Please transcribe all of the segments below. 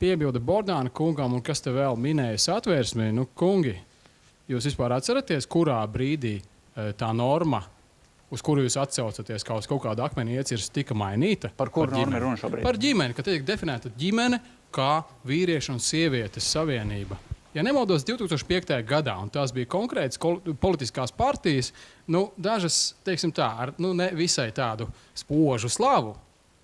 piebilda Bordāna kungam, un kas te vēl minēja Satversmē, nu, kungi, jūs vispār atceraties, kurā brīdī tā norma, uz kuru jūs atsaucaties, kā uz kaut kādu akmeni iecirsti, tika mainīta? Par kuru normu ir runa šobrīd? Par ģimeni, ka tiek definēta ģimene kā vīriešu un sievietes savienība. Ja nemaldos 2005. gadā, un tās bija konkrētas politiskās partijas, nu, dažas, teiksim tā, ar ne visai tādu spožu slavu,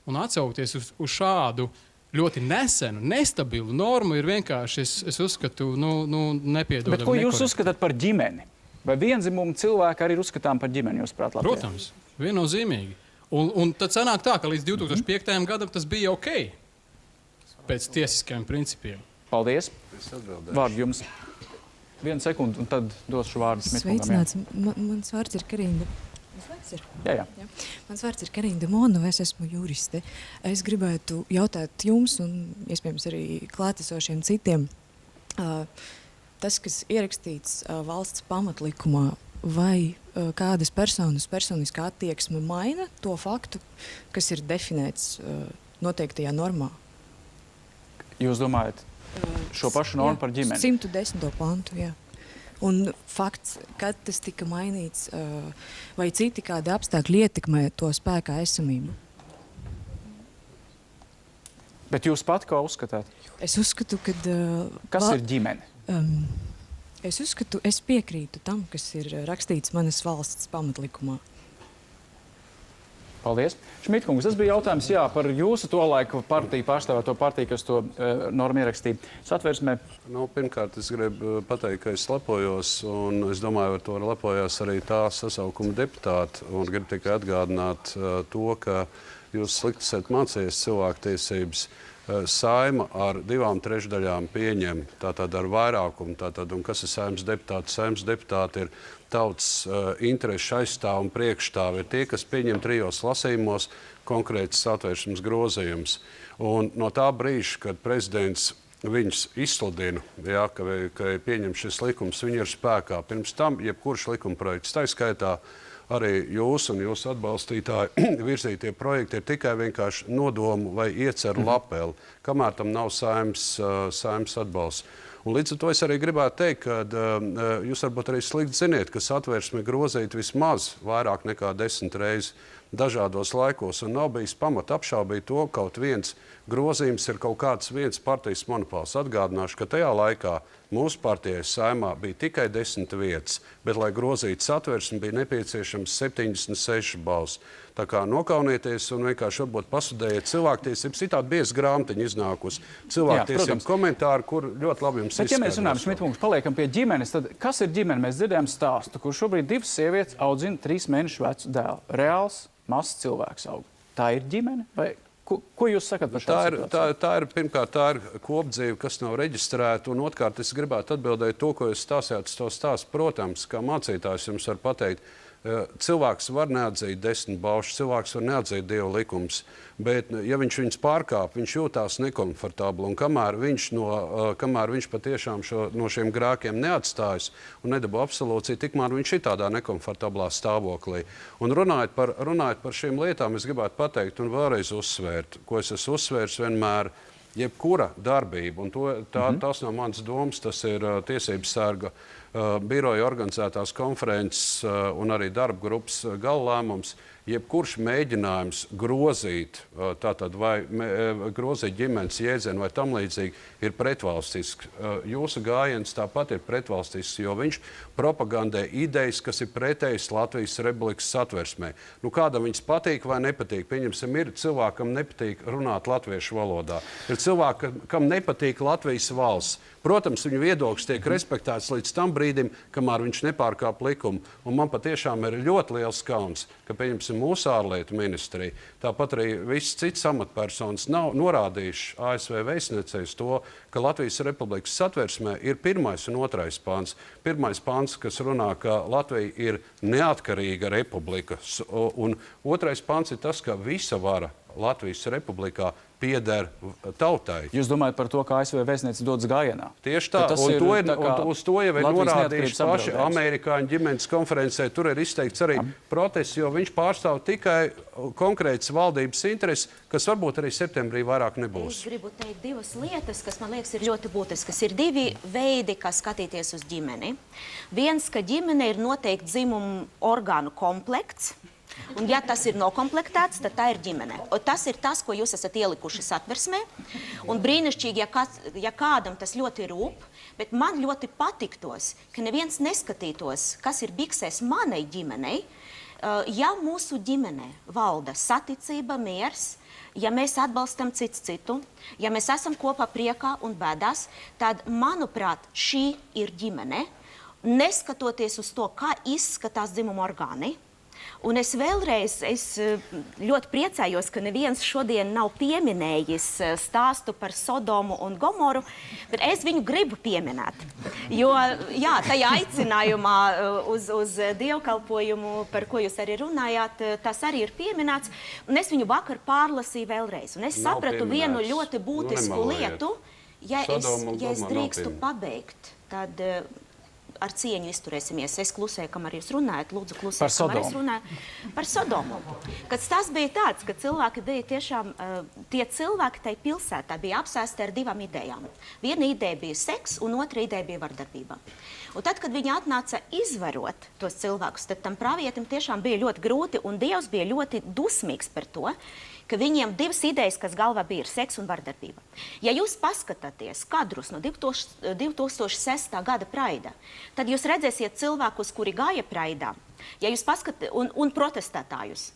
un atsaukties uz šādu ļoti nesenu, nestabilu normu ir vienkārši, es uzskatu, nepiedodami. Bet ko jūs uzskatāt par ģimeni? Vai vienzimumu cilvēki arī ir uzskatām par ģimeni, jūs prāt, Latvijā? Protams, viennozīmīgi. Un tad sanāk tā, ka līdz 2005. gadam tas bija ok, pēc tiesiskajiem principiem. Paldies. Vārdu jums. 1 sekundi, un tad došu vārdu Smitmungam. Sveicināts. Mans vārds ir Karina. Jā. Mans vārds ir Karina Demonova, es esmu juriste. Es gribētu jautāt jums un, iespējams, arī klātesošiem citiem, tas, kas ierakstīts valsts pamatlikumā, vai kādas personas personiskā attieksme maina to faktu, kas ir definēts noteiktajā normā? Jūs domājat šo pašu normu par ģimeni? 110. pantu, jā. Un fakts, kad tas tika mainīts, vai citi kādi apstākļi ietekmē to spēkā esamību? Bet jūs pat kā uzskatāt? Es uzskatu, ka... Kas ir ģimene? Es piekrītu tam, kas ir rakstīts manas valsts pamatlikumā. Paldies. Šmitkungs, tas bija jautājums, par jūsu to laiku partiju, pārstāvēto partiju, kas to normu ierakstīja Satversmē. Pirmkārt, es gribu pateikt, ka es lepojos, un es domāju, ar to lepojās arī tā sasaukuma deputāti, un gribu tikai atgādināt to, ka jūs slikti esat mācījies cilvēktiesības. Saima ar 2/3 pieņem, tātad ar vairākumu, un kas ir saimnes deputāti? Saimnes deputāti ir tautas interešu aizstāv un priekšstāv, ir tie, kas pieņem 3 lasījumos konkrētas Satversmes grozījumus. Un no tā brīža, kad prezidents viņus izsludina, ka pieņem šis likums, viņi ir spēkā. Pirms tam, jebkurš likumprojekts, tā skaitā arī jūs un jūsu atbalstītāji virzītie projekti ir tikai vienkārši nodomu vai ieceru lapeli, kamēr tam nav saimnes atbalsts. Un līdz ar to es arī gribētu teikt, ka jūs varbūt arī slikti ziniet, ka Satversme grozīt vismaz vairāk nekā 10 reizes dažādos laikos, un nav bijis pamata apšaubīt to, ka kaut viens grozījums ir kaut kāds viens partijas monopols. Atgādināšu, ka tajā laikā mūsu partijai Saimā bija tikai 10 vietas, bet, lai grozītu Satversmi, bija nepieciešams 76 balss. Tā kā nokaunieties un vienkārši varbūt pasudējiet cilvēktiesības. Citādi bieza grāmatiņa iznākusi cilvēktiesību komentāri, kur ļoti labi jums izskaidros. Bet, ja mēs runājam, Šmitkungs, paliekam pie ģimenes, tad kas ir ģimene? Mēs dzirdējām stāstu, kur šobrīd 2 sievietes audzina 3 mēnešu vecu dēlu. Reāls, mazs cilvēks aug. Tā ir ģimene? Vai ko jūs sakat par šādu situāciju? Pirmkārt, tā ir kopdzīve, kas nav reģistrēta, un otrkārt, es gribētu atbildēt to, ko jūs stāstījāt, to stāstu. Protams, kā mācītājs jums var pateikt, cilvēks var neatzīt 10 balšus, cilvēks var neatzīt Dieva likumus, bet, ja viņš viņus pārkāp, viņš jūtās nekomfortabli, un kamēr viņš patiešām no šiem grēkiem neatstājas un nedabū absolūciju, tikmēr viņš ir tādā nekomfortablā stāvoklī. Un runājot par šīm lietām, es gribētu pateikt un vēlreiz uzsvērt, ko es esmu uzsvērs vienmēr, jebkura darbība, un tas nav mans domas, tas ir Tiesības sarga biroja organizētās konferences un arī darba grupas galalēmums, jebkurš mēģinājums grozīt, grozīt ģimenes jēdzienu vai tam līdzīgi, ir pretvalstisks. Jūsu gājiens tāpat ir pretvalstisks, jo viņš propagandē idejas, kas ir pretējas Latvijas Republikas Satversmē. Kādam viņas patīk vai nepatīk? Pieņemsim, ir cilvēkam nepatīk runāt latviešu valodā. Ir cilvēki, kam nepatīk Latvijas valsts. Protams, viņu viedoklis tiek respektēts līdz tam brīdim, kamēr viņš nepārkāp likumu. Un man patiešām ir ļoti liels kauns, ka, pieņemsim, mūsu ārlietu ministrija, tāpat arī visas citas amatpersonas nav norādījuši ASV vēstniecēs to, ka Latvijas Republikas Satversmē ir 1. un 2. pāns. 1. pāns, kas runā, ka Latvija ir neatkarīga republika, un 2. pāns ir tas, ka visa vara Latvijas Republikā pieder tautai. Jūs domājat par to, ka ASV vēstniece dodas gājienā? Tieši tā, un uz to jau ir norādījuši paši amerikāņu ģimenes konferencē. Tur ir izteikts arī protests, jo viņš pārstāv tikai konkrētas valdības intereses, kas varbūt arī septembrī vairāk nebūs. Es gribu teikt divas lietas, kas man liekas ir ļoti būtiskas. Ir divi veidi, kā skatīties uz ģimeni. Viens, ka ģimene ir noteikti dzimumu orgānu komplekts. Un, ja tas ir nokomplektēts, tad tā ir ģimene. Un tas ir tas, ko jūs esat ielikuši satversmē. Un brīnišķīgi, ja kādam tas ļoti rūp, bet man ļoti patiktos, ka neviens neskatītos, kas ir biksēs manai ģimenei. Ja mūsu ģimenē valda saticība, miers, ja mēs atbalstam cits citu, ja mēs esam kopā priekā un bēdās, tad, manuprāt, šī ir ģimene, neskatoties uz to, kā izskatās dzimuma orgāni. Un es vēlreiz ļoti priecājos, ka neviens šodien nav pieminējis stāstu par Sodomu un Gomoru, bet es viņu gribu pieminēt. Jo, jā, tajā aicinājumā uz dievkalpojumu, par ko jūs arī runājāt, tas arī ir pieminēts. Un es viņu vakar pārlasīju vēlreiz. Un es sapratu vienu ļoti būtisku lietu. Ja es drīkstu pabeigt, tad ar cieņu izturēsimies. Es klusēju, kamēr jūs runājat, lūdzu klusēt, kamēr es runāju par Sodomu. Kad tas bija tāds, ka cilvēki bija tiešām, tie cilvēki tai pilsētā bija apsēsti ar divām idejām. Viena ideja bija seks, un otra ideja bija vardarbība. Un tad, kad viņi atnāca izvarot tos cilvēkus, tad tam pravietim tiešām bija ļoti grūti, un Dievs bija ļoti dusmīgs par to, ka viņiem divas idejas, kas galvā bija, ir seks un vardarbība. Ja jūs paskatāties kadrus no 2006. gada praida, tad jūs redzēsiet cilvēkus, kuri gāja praidā, ja jūs un protestētājus.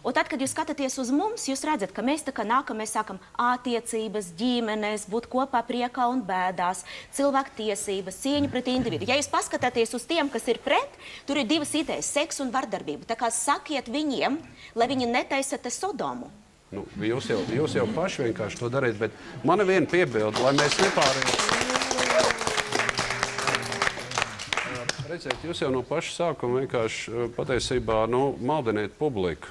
Un tad, kad jūs skatāties uz mums, jūs redzat, ka mēs tā kā nākam, mēs sākam attiecības, ģimenes, būt kopā priekā un bēdās, cilvēku tiesības, cieņu pret individu. Ja jūs paskatāties uz tiem, kas ir pret, tur ir divas idejas - seks un vardarbība. Tā kā sakiet viņiem, lai viņi netaisa te Sodomu. Nu, jūs jau paši vienkārši to darīt, bet man ir viena piebilde, lai mēs nepārējām. Redziet, jūs jau no paša sākuma vienkārši patiesībā maldiniet publiku.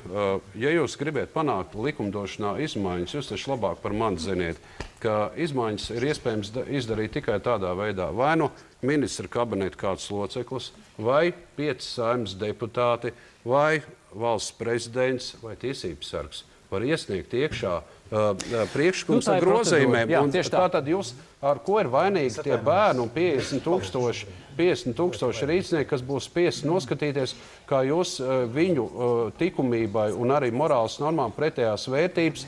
Ja jūs gribat panākt likumdošanā izmaiņas, jūs taču labāk par mani ziniet, ka izmaiņas ir iespējams izdarīt tikai tādā veidā. Vai nu ministra kabineta kāds loceklis, vai 5 saimnes deputāti, vai valsts prezidents, vai tiesības sargs var iesniegt iekšā priekšlikums ar grozījumiem. Tātad jūs, ar ko ir vainīgi tie bērni un 50 tūkstoši rīcinieki, kas būs spiesti noskatīties, kā jūs viņu likumībai un arī morāles normām pretējās vērtības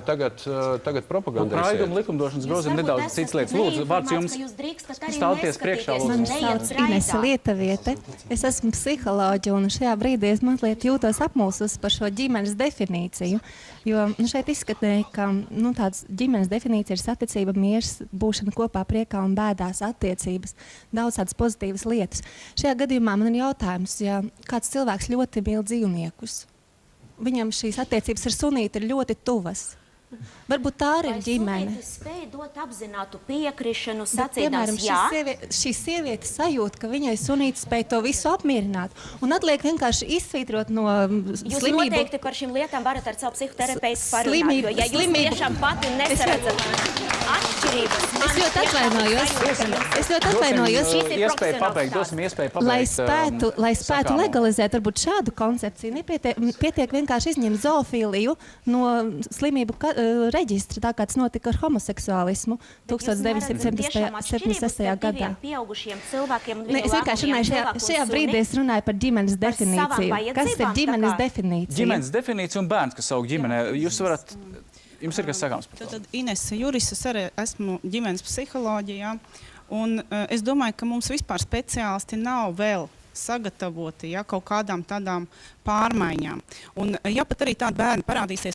tagad propagandēsiet. Raiduma likumdošanas grozījumi nedaudz cits lietas. Lūdzu, vārds jums. Stāvieties priekšā. Mani sauc Inese Lietuviete. Es esmu psiholoģe un šajā brīdī es mazliet jūtos apmulsusi par šo ģimenes definīciju. Jo šeit izskatīja, ka tāds ģimenes definīcija ir saticība, miers, būšana kopā priekā un bēdās, attiecības, daudz tādas pozitīvas lietas. Šajā gadījumā man ir jautājums, ja kāds cilvēks ļoti mīl dzīvniekus, viņam šīs attiecības ar sunīti ir ļoti tuvas. Varbūt tā arī ir ģimene. Vai spēj dot apzinātu piekrišanu, Bet, sacīdams piemēram, jā? šī sieviete sajūt, ka viņai sunīti spēj to visu apmierināt. Un atliek vienkārši izsvītrot no Jūs slimību. noteikti par šīm lietām varat ar savu psihoterapeitu parunāt, jo ja jūs tiešām pati nesaredzat atšķirības... Es ļoti atvainojos. Dosim iespēju pabeigt. Lai spētu legalizēt varbūt šādu koncepciju, nepietiek vienkārši izņemt zoofīliju no slimību reģistra, tā kā tas notika ar homoseksuālismu 1976. gadā. Es vienkārši runāju, šajā brīdī es runāju par ģimenes definīciju. Kas ir ģimenes definīcija? Ģimenes definīcija un bērns, kas aug ģimenē. Jums ir kas sakāms par to? Tad Inese Juris, es arī esmu ģimenes psiholoģijā, un es domāju, ka mums vispār speciālisti nav vēl sagatavoti kaut kādām tādām pārmaiņām. Un ja pat arī tādi bērni parādīsies